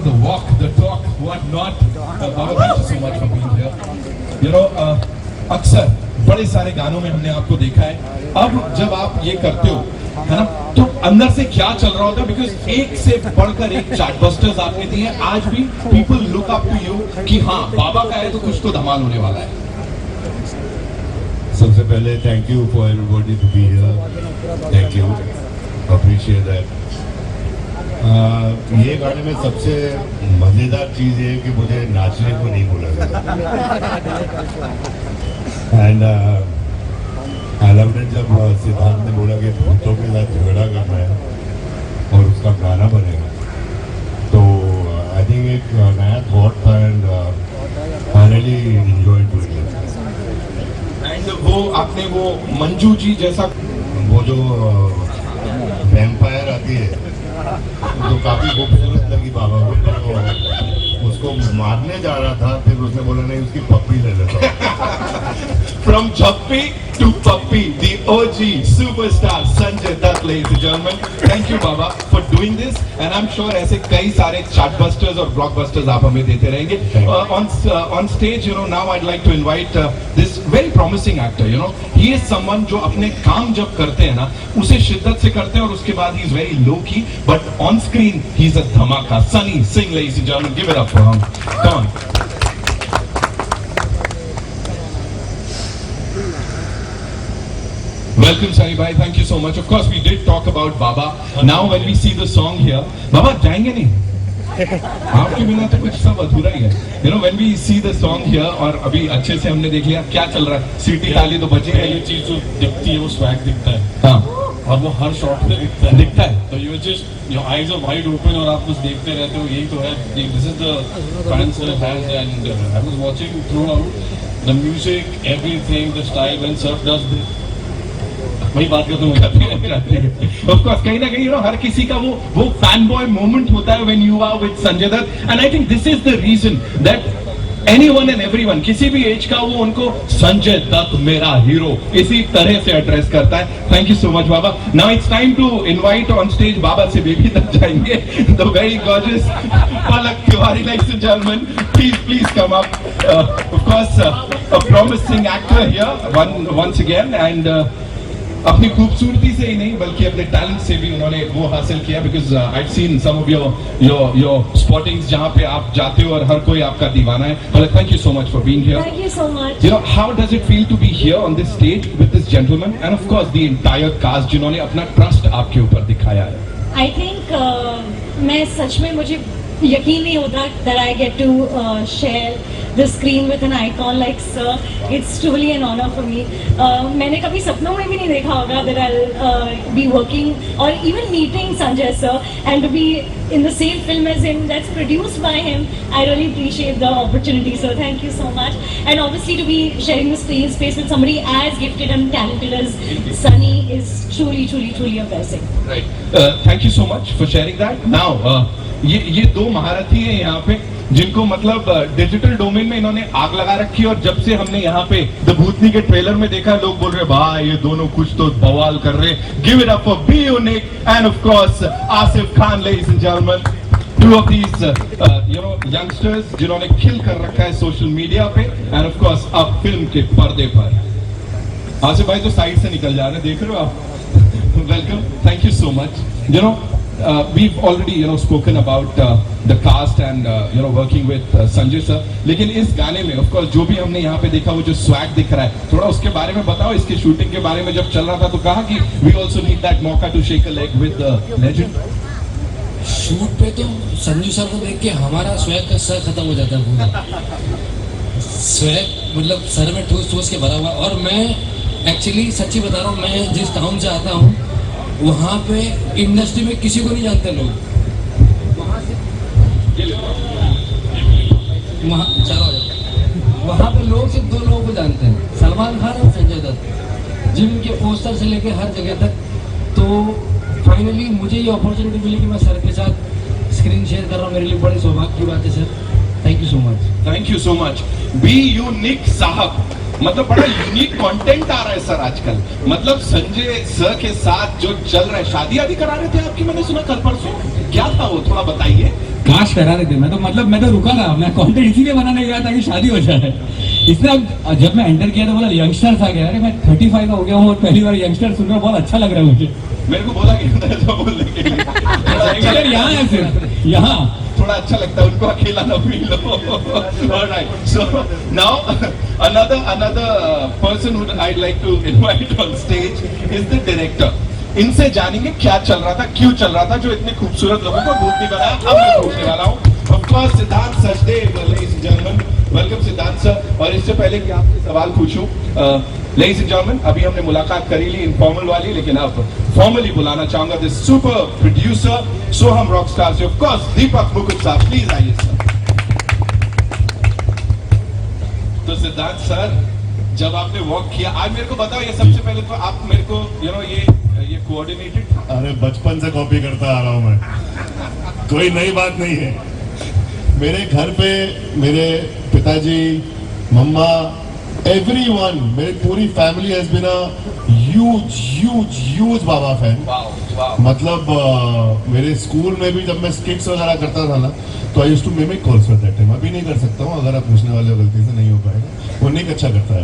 The walk, the talk, what not. Baba, thank you so much for being here. अक्सर बड़े सारे गानों में हमने आपको देखा है. अब जब आप ये करते हो, है ना, तो अंदर से क्या चल रहा होता है? बिकॉज एक से बढ़कर एक चार्टबस्टर्स आपने दिए हैं. आज भी people look up to you कि हाँ बाबा का है तो कुछ तो धमाल होने वाला है. सबसे पहले thank you for everybody to be here. Thank you, appreciate that. ये गाने में सबसे मजेदार चीज है कि मुझे नाचने को नहीं बोला गया. एंड आई लव्ड इट जब सिद्धांत ने बोला कि भूतों के साथ झगड़ा करना है और उसका गाना बनेगा. तो आई थिंक एक नया थॉट था and I really enjoyed doing it. And वो आपने वो मंजू जी जैसा वो जो वैम्पायर आती है तो काफी खूबसूरत लगी बाबा को. तो उसको मारने जा रहा था, फिर उसने बोला नहीं उसकी पप्पी ले लेता. From Chappi to Pappi, the OG superstar Sanjay Dutt, ladies and gentlemen. Thank you, Baba, for doing this. And I'm sure ऐसे कई सारे chartbusters और blockbusters आप हमें देते रहेंगे. On stage, now I'd like to invite this very promising actor. He is someone जो अपने काम जब करते हैं ना, उसे शिद्दत से करते हैं और उसके बाद he is very low key, but on screen he's a धमाका. Sunny Singh, ladies and gentlemen, give it up for him. Come on. Welcome, Sunny bhai. Thank you so much. Of course, we did talk about Baba. Now, when we see the song here, Baba, जाएंगे नहीं? आपके बिना तो कुछ सब अधूरा ही है. When we see the song here, और अभी अच्छे से हमने देख लिया क्या चल रहा है. सीटी ताली तो बची है. ये चीज जो दिखती है वो स्वैग दिखता है. हाँ. और वो हर शॉट में दिखता है. तो you just your eyes are wide open और आप कुछ देखते रहते हो. यही तो है. This is the fans has and I was watching throughout the music, everything, the style when surf does this. वही बात करते हैं. Of course, कहीं ना कहीं हर किसी का वो फैन बॉय मोमेंट होता है when you are with Sanjay Dutt. And I think this is the reason that anyone and everyone, किसी भी एज का वो उनको संजय दत्त मेरा हीरो इसी तरह से एड्रेस करता है. थैंक यू सो मच बाबा. Now it's time to invite on stage. बाबा से बेबी तक जाएंगे. The very gorgeous Palak Tiwari, ladies and gentlemen, please come up. Of course, a promising actor here once again, and अपनी खूबसूरती से ही नहीं बल्कि अपने टैलेंट से भी उन्होंने वो हासिल किया. Because I seen some of your spottings जहाँ पे आप जाते हो और हर कोई आपका दीवाना है. Thank you so much for being here. Thank you so much. How does it feel to be here on this stage with this gentleman and of course the entire cast जिन्होंने अपना ट्रस्ट आपके ऊपर दिखाया है. I think मैं सच में मुझे यकीन नहीं होता that I get to share the screen with an icon like sir. It's truly an honor for me. मैंने कभी सपनों में भी नहीं देखा होगा that I'll be working or even meeting Sanjay sir and to be in the same film as him that's produced by him. I really appreciate the opportunity, sir. Thank you so much. And obviously to be sharing the space with somebody as gifted and talented as Sunny is truly a blessing. Right. Thank you so much for sharing that. Now, ये दो महारथी हैं यहाँ पे जिनको मतलब digital domain में इन्होंने आग लगा रखी है. और जब से हमने यहाँ पे द भूतनी के ट्रेलर में देखा लोग बोल रहे भाई ये दोनों कुछ तो बवाल कर रहे. Give it up for be unique and of course Asif Khan, ladies and gentleman. Two of these youngsters जिन्होंने खिल कर रखा है सोशल मीडिया पे एंड ऑफ कोर्स अब फिल्म के पर्दे पर. आसिफ भाई तो साइड से निकल जा रहे हैं, देख रहे हो आप. Welcome. Thank you so much. We've already spoken about the cast and working with Sanjay sir. लेकिन इस गाने में of course जो भी हमने यहाँ पे देखा वो जो swag दिख रहा है थोड़ा उसके बारे में बताओ. इसके शूटिंग के बारे में जब चल रहा था तो कहा कि we also need that मौका to shake a leg with the legend. Shoot पे तो संजू सर को देख के हमारा स्वैग का सर खत्म हो जाता है पूरा. स्वैग मतलब सर में ठोस के भरा हुआ. और मैं एक्चुअली सच्ची बता रहा हूँ, मैं जिस टाउन से आता हूँ वहाँ पे इंडस्ट्री में किसी को नहीं जानते लोग. वहाँ पे लोग सिर्फ दो लोगों को जानते हैं, सलमान खान और संजय दत्त, जिनके पोस्टर से लेके हर जगह तक. तो फाइनली मुझे ये अपॉर्चुनिटी मिली कि मैं सर के साथ स्क्रीन शेयर कर रहा हूँ. मेरे लिए बड़ी सौभाग्य की बात है sir. Thank you so much. Thank you so much. Be unique साहब, मतलब बड़ा यूनिक कंटेंट आ रहा है सर आजकल. मतलब संजय सर के साथ जो चल रहा है, शादी करा रहे थे आपकी, मैंने सुना कल परसों. क्या था वो, थोड़ा बताइए. काश करा रहे थे। मैं तो रुका था, मैं कंटेंट इसीलिए बनाने गया था कि शादी हो जाए। इसने अब जब मैं एंटर किया तो बोला यंगस्टर था क्या, अरे मैं 35 का हो गया हूँ और पहली बार यंगस्टर सुन रहा हूँ, बहुत अच्छा लग रहा है मुझे। मेरे को बोला गया था ऐसा बोलने के लिए। यंगस्टर यहाँ है, सिर्फ यहाँ थोड़ा अच्छा लगता है उनको अकेला ना फील हो। Alright, so now another person who I'd like to invite on stage is the director. इनसे जानेंगे क्या चल रहा था, क्यों चल रहा था, जो इतने खूबसूरत लोगों को भूत नहीं बनाया। अब मैं पूछने वाला हूँ of course सिद्धांत Sachdev, ladies and gentlemen, welcome सिद्धांत सर। और इससे पहले कि आपसे सवाल पूछूं, ladies and gentlemen, अभी हमने मुलाकात करी ली इनफॉर्मल वाली, लेकिन अब फॉर्मली बुलाना चाहूंगा this super producer Soham Rockstar से, ऑफ कोर्स दीपक मुकुट साहब, प्लीज आइए सर। तो सिद्धांत सर, जब आपने वॉक किया, आज मेरे को बताओ, ये सबसे पहले तो आप मेरे को ये कोऑर्डिनेटेड था? अरे बचपन से कॉपी करता आ रहा हूँ मैं, कोई नई बात नहीं है। मेरे घर पे मेरे पिताजी, मम्मा, एवरीवन, मेरी पूरी family has been a huge Baba fan. मतलब मेरे स्कूल में भी जब मैं स्किट्स वगैरह करता था ना, तो I used to mimic also that time. अभी नहीं कर सकता हूँ, अगर आप पूछने वाले हो, गलती से नहीं हो पाएगा। वो नहीं अच्छा करता है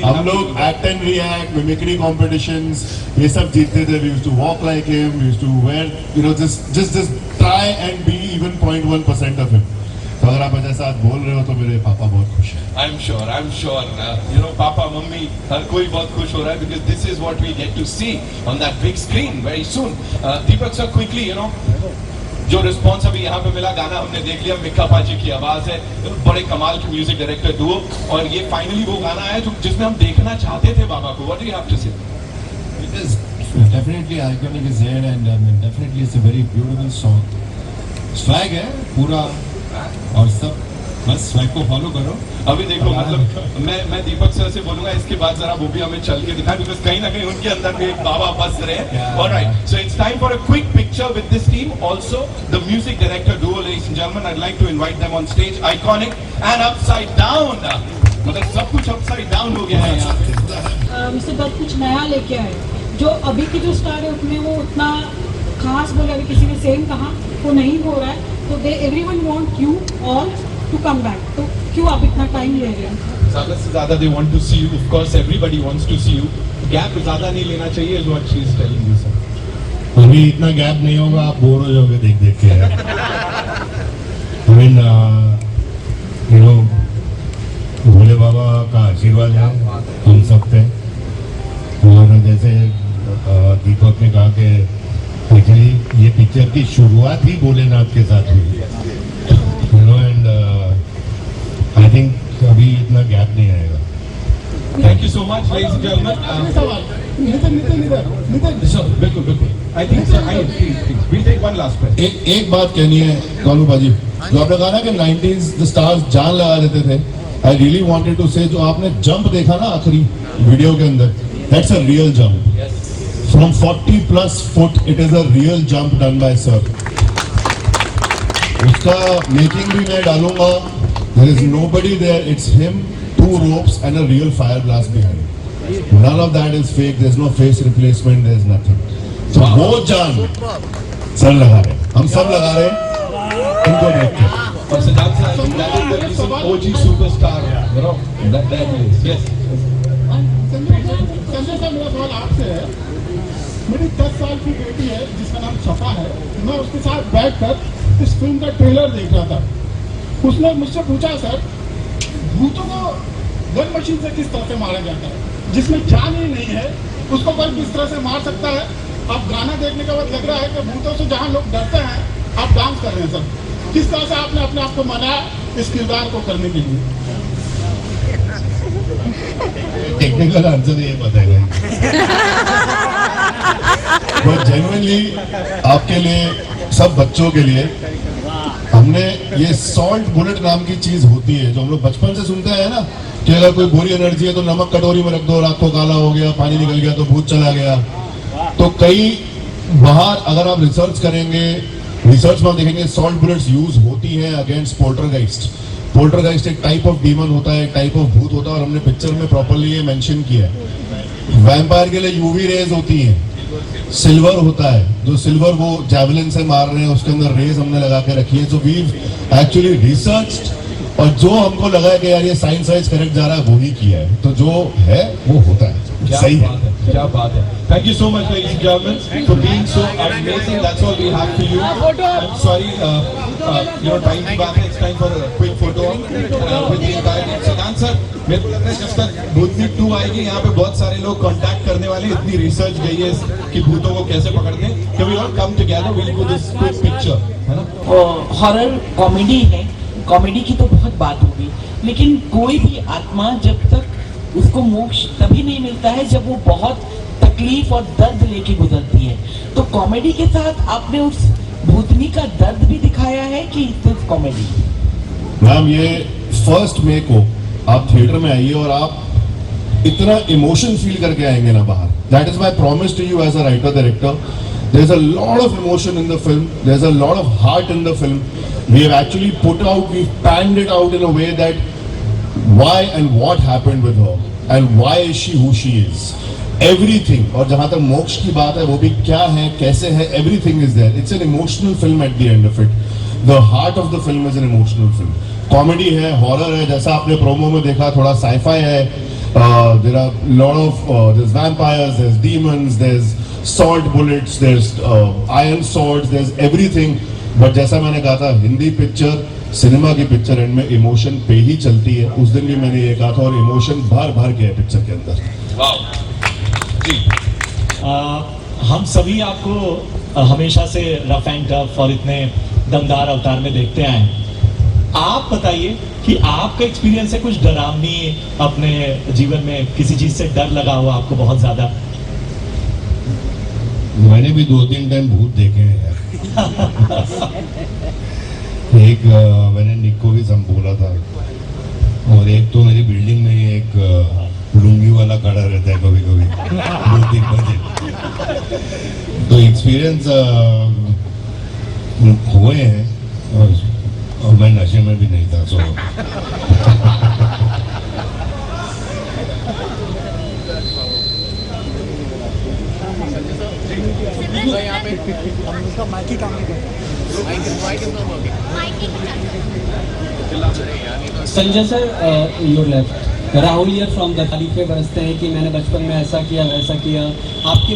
हम लोग act and react, mimicry competitions, ये सब जीतते थे। We used to walk like him, we used to wear, you know, just try and be even 0.1% of him. तो अगर आप ऐसा साथ बोल रहे हो तो मेरे पापा बहुत खुश हैं। I'm sure, you know, पापा मम्मी हर कोई बहुत खुश हो रहा है, because this is what we get to see on that big screen very soon. Deepak sir, quickly, you know, जो रिस्पॉन्स अभी यहाँ पे मिला, गाना हमने देख लिया, मिक्का पाजी की आवाज है, बड़े कमाल की म्यूजिक डायरेक्टर डुओ, और ये फाइनली वो गाना है जो जिसमें हम देखना चाहते थे बाबा को। What do you have to say? It is definitely iconic is there, and definitely it's a very beautiful song. Swag है पूरा, और सब बस स्वैग को फॉलो करो। अभी देखो, मतलब मैं दीपक सर से बोलूंगा इसके बाद जरा वो भी हमें चल के दिखाएं, बिकॉज कहीं ना कहीं उनके अंदर भी एक बाबा बस रहे हैं। Alright, so it's time for a quick picture with this team, also the music director duo, ladies and gentleman, I would like to invite them on stage. Iconic and upside down, मतलब सब कुछ upside down हो गया है यहाँ पे। इससे बहुत कुछ नया लेके आए, जो अभी की जो स्टार है उसमें वो उतना खास बोले, अभी किसी ने सेम कहा वो नहीं हो रहा है, तो they everyone want you all to come back. तो क्यों आप इतना टाइम ले रहे हैं? ज्यादा से ज्यादा they want to see you, of course everybody wants to see you. Gap ज्यादा नहीं लेना चाहिए, is what she is telling you sir. अभी इतना गैप नहीं होगा, आप बोर हो जाओगे देख देख के। I mean, you know, भोले बाबा का आशीर्वाद है हम सब पे। और जैसे दीपक ने कहा कि एक्चुअली ये पिक्चर की शुरुआत ही भोलेनाथ के साथ हुई, you know, and I think अभी इतना गैप नहीं आएगा। Thank you so much, ladies and gentleman. बिल्कुल बिल्कुल, I think sir, I please we take one last question. एक बात कहनी है कालू बाजी, जो आपने कहा ना कि 90s द स्टार्स जान लगा देते थे, आई रियली वांटेड टू से, जो आपने जंप देखा ना आखिरी वीडियो के अंदर, that's a real jump from 40+ foot, it is a real jump done by sir. उसका मेकिंग भी मैं डालूंगा, there is nobody there, it's him, 2 ropes and a real fire blast behind. None of that is fake, there's no face replacement, there's nothing. So वो जान sir लगा रहे, हम सब लगा रहे इनको देख के। और Siddharth sir, I think that is the reason OG superstar, you know, that is, yes. Sanjay sir, मेरा सवाल आपसे है। मेरी 10 साल की बेटी है जिसका नाम सफा है, मैं उसके साथ बैठकर इस फिल्म का ट्रेलर देख रहा था। उसने मुझसे पूछा, सर भूतों को गन मशीन से किस तरह से मारा जाता है, जिसमें जान ही नहीं है उसको कोई किस तरह से मार सकता है? अब गाना देखने के बाद लग रहा है कि भूतों से जहाँ लोग डरते हैं, आप डांस कर रहे हैं सर। किस तरह से आपने अपने आप को मनाया इस किरदार को करने के लिए? टेक्निकल आंसर ये बताएगा, बट जेन्युइनली आपके लिए, सब बच्चों के लिए, हमने ये सॉल्ट बुलेट नाम की चीज होती है जो हम लोग बचपन से सुनते हैं ना, कि अगर कोई बुरी एनर्जी है तो नमक कटोरी में रख दो, रात को काला हो गया, पानी निकल गया तो भूत चला गया। तो कई बाहर अगर आप रिसर्च करेंगे, रिसर्च में देखेंगे सॉल्ट बुलेट्स यूज होती हैं अगेंस्ट पोल्टरगाइस्ट। पोल्टरगाइस्ट एक टाइप ऑफ डीमन होता है, एक टाइप ऑफ भूत होता है, और हमने पिक्चर में प्रॉपर्ली ये मेंशन किया है। वैम्पायर के लिए यूवी रेज होती हैं, सिल्वर होता है, जो सिल्वर वो जैवलिन से मार रहे हैं उसके अंदर रेज हमने लगा के रखी है. सो वी एक्चुअली रिसर्च, और जो हमको लगा है कि यार ये साइंस वाइज करेक्ट जा रहा है वो ही किया है. तो जो है वो होता है, सही है. क्या बात है. Thank you so much, ladies and gentlemen, for being so amazing. That's all we have for you. I'm sorry, time की बात है. It's time for a quick photo with the entire team. Siddhant sir, मेरे को लग रहा है जब तक भूतनी 2 आएगी यहाँ पे बहुत सारे लोग कांटेक्ट करने वाले हैं. इतनी रिसर्च गई है कि भूतों को कैसे पकड़ते हैं. Can we all come together? We'll do this quick picture, है ना? हॉरर कॉमेडी है, कॉमेडी की तो बहुत बात होगी, लेकिन कोई भी आत्मा जब तक उसको मोक्ष तभी नहीं मिलता है जब वो बहुत तकलीफ और दर्द लेके गुजरती है. तो कॉमेडी के साथ आपने उस भूतनी का दर्द भी दिखाया है कि सिर्फ कॉमेडी? मैम, ये 1 मई को आप थिएटर में आइए और आप इतना इमोशन फील करके आएंगे ना बाहर. That is my promise to you as a writer director. There is a lot of emotion in the film. There is a lot of heart in the film. We have actually put out, we've panned it out in a way that why and what happened with her and why is she who she is. Everything. और जहाँ तक मोक्ष की बात है वो भी क्या है, कैसे है, everything is there. It's an emotional film at the end of it. The heart of the film is an emotional film. Comedy है, horror है, जैसा आपने प्रोमो में देखा थोड़ा sci-fi है. There are lot of there's vampires, there's demons, there's sword bullets, there's iron swords, there's everything. But जैसा मैंने कहा था, हिंदी पिक्चर, सिनेमा की पिक्चर एंड में इमोशन पे ही चलती है. उस दिन भी मैंने ये कहा था और इमोशन भर भर के है पिक्चर के अंदर. हम सभी आपको हमेशा से रफ एंड टफ और इतने दमदार अवतार में देखते आए हैं. आप बताइए कि आपका एक्सपीरियंस है कुछ डरावनी अपने जीवन में, किसी चीज से डर लगा हुआ आपको बहुत ज्यादा? मैंने भी 2-3 टाइम भूत देखे हैं यार. एक मैंने निक को भी बोला था, और एक तो मेरी बिल्डिंग में ही एक लुंगी वाला खड़ा रहता है कभी कभी 2-3 बजे. तो एक्सपीरियंस हुए हैं, और मैं नशे में भी नहीं था. So Sanjay sir, your left. Rahul here from the तारीफे बरसते हैं कि मैंने बचपन में ऐसा किया वैसा किया. आपके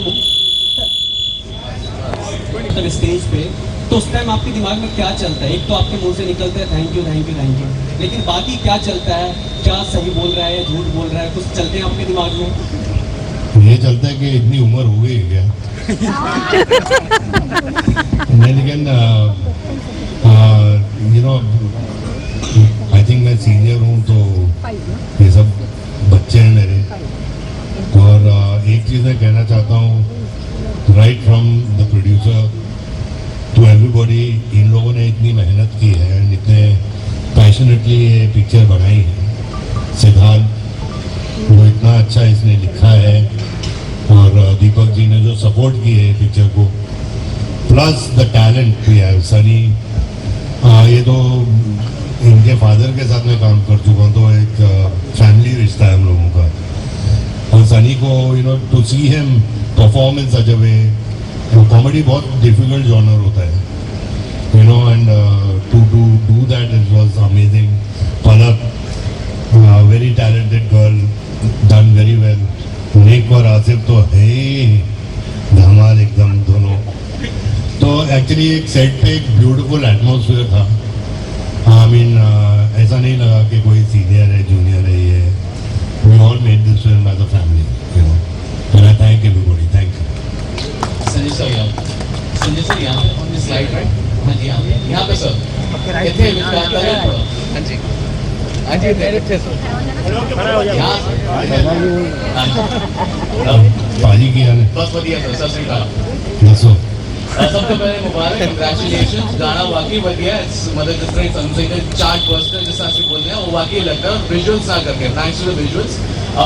स्टेज पे तो उस टाइम आपके दिमाग में क्या चलता है? एक तो आपके मुंह से निकलता है thank you thank you thank you, लेकिन बाकी क्या चलता है? क्या सही बोल रहा है या झूठ बोल रहा है? कुछ चलते हैं आपके दिमाग में? ये चलता है कि इतनी उम्र हो गई है क्या. लेकिन आई थिंक मैं सीनियर हूँ तो ये सब बच्चे हैं मेरे. और एक चीज़ मैं कहना चाहता हूँ, right from the producer to everybody, इन लोगों ने इतनी मेहनत की है, इतने पैशनेटली ये पिक्चर बनाई है. सिद्धांत वो इतना अच्छा इसने लिखा है, और दीपक जी ने जो सपोर्ट की है पिक्चर को, प्लस द टैलेंट भी है. सनी, ये तो इनके फादर के साथ मैं काम कर चुका हूँ, तो एक फैमिली रिश्ता है हम लोगों का. और सनी को to see him perform in such a way, comedy बहुत डिफिकल्ट जॉनर होता है, and to do that it was amazing. Palak, very talented girl, done very well. Nick और आसिफ तो है धमाल एकदम दोनों. तो एक्चुअली एक सेट पे एक ब्यूटीफुल एटमॉस्फेयर था. आई मीन ऐसा नहीं लगा कि कोई सीनियर है जूनियर है. ये we all made this film as a family, and I thank everybody. Thank you. Sanjay sir यहाँ पे ऑन दिस स्लाइड राइट? हाँ जी, यहाँ पे सर. कितने हाँ जी पाजी की यार बस बढ़िया सर. सत श्री अकाल. दसो. सबसे पहले मुबारक, कंग्रेचुलेशन. गाना वाकई बढ़िया है. मतलब जिस तरह संजय का चार्ट बस्टर जिस तरह से बोल रहे हैं वो वाकई लगता है. विजुअल्स ना करके, थैंक्स टू द विजुअल्स.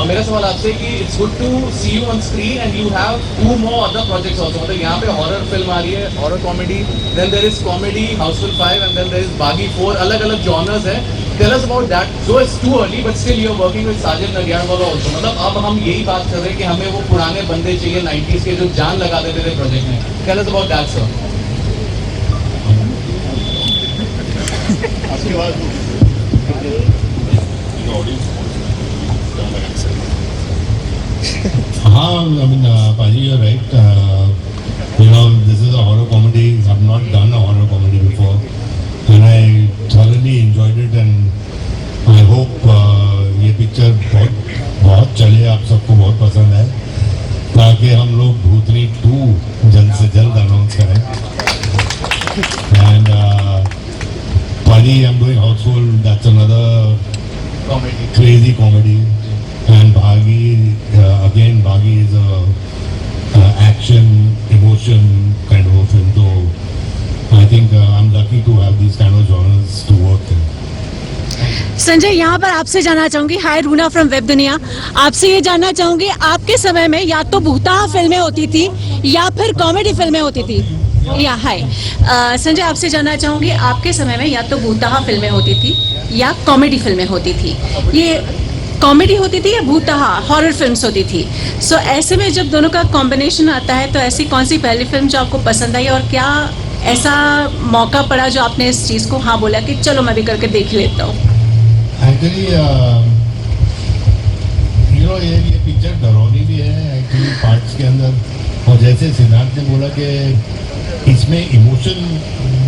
मेरा सवाल आपसे कि it's good to see you on screen and you have 2 more other projects also. मतलब यहाँ पे हॉरर फिल्म आ रही है, horror comedy, then there is comedy Housefull 5, and then there is Baaghi 4. अलग अलग जॉनर्स है. Tell us about that. Though it's too early, but still you're working with Sajan Nadyarwala also. मतलब अब हम यही बात कर रहे हैं कि हमें वो पुराने बंदे चाहिए 90s के जो जान लगा देते थे प्रोजेक्ट में. Tell us about that, sir. हाँ, I mean, Paji, you're right. You know, this is a horror comedy. I've not done a horror comedy before, and I thoroughly enjoyed it. And I hope ये picture बहुत चले, आप सबको बहुत पसंद है, ताकि हम लोग भूतनी 2 जल्द से जल्द अनाउंस करें. And Paji, I'm doing Houseful. That's another crazy comedy. And Bhagi, again, Bhagi is a action, emotion kind of a film. So I think I'm lucky to have these kind of genres to work in. Sanjay, यहाँ पर आपसे जानना चाहूंगी. हाय रूना from web दुनिया. आपसे ये जानना चाहूंगी, आपके समय में या तो भूताहा फिल्में होती थी या फिर कॉमेडी फिल्में होती थी. या हाय संजय, आपसे जानना चाहूंगी, आपके समय में या तो भूताहा फिल्में होती थी या कॉमेडी फिल्में होती थी. ये कॉमेडी होती थी या भूताहा हॉरर फिल्म्स होती थी. सो ऐसे में जब दोनों का कॉम्बिनेशन आता है, तो ऐसी कौन सी पहली फिल्म जो आपको पसंद आई, और क्या ऐसा मौका पड़ा जो आपने इस चीज़ को हाँ बोला कि चलो मैं भी करके देख लेता हूँ? एक्चुअली ये पिक्चर डरावनी भी है एक्चुअली पार्ट्स के अंदर, और जैसे सिद्धार्थ ने बोला कि इसमें इमोशन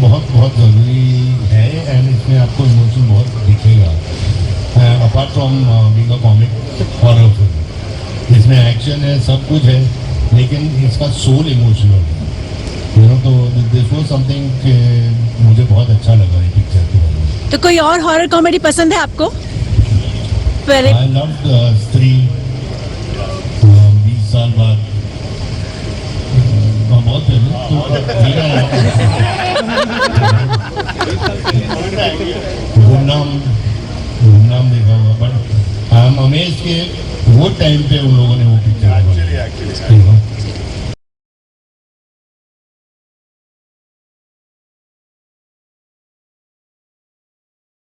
बहुत बहुत ज़रूरी है, एंड इसमें आपको इमोशन बहुत दिखेगा. Apart from being a comic horror film, इसमें एक्शन है, सब कुछ है, लेकिन इसका सोल इमोशनल है. तो दिस वाज समथिंग मुझे बहुत अच्छा लगा ये पिक्चर के बारे में. तो कोई और हॉरर कॉमेडी पसंद है आपको? पहले आई लव्ड स्त्री 20 साल बाद बहुत गुमनाम देखा हुआ, बट आई एम अमेज्ड के वो टाइम पे उन लोगों ने वो पिक्चर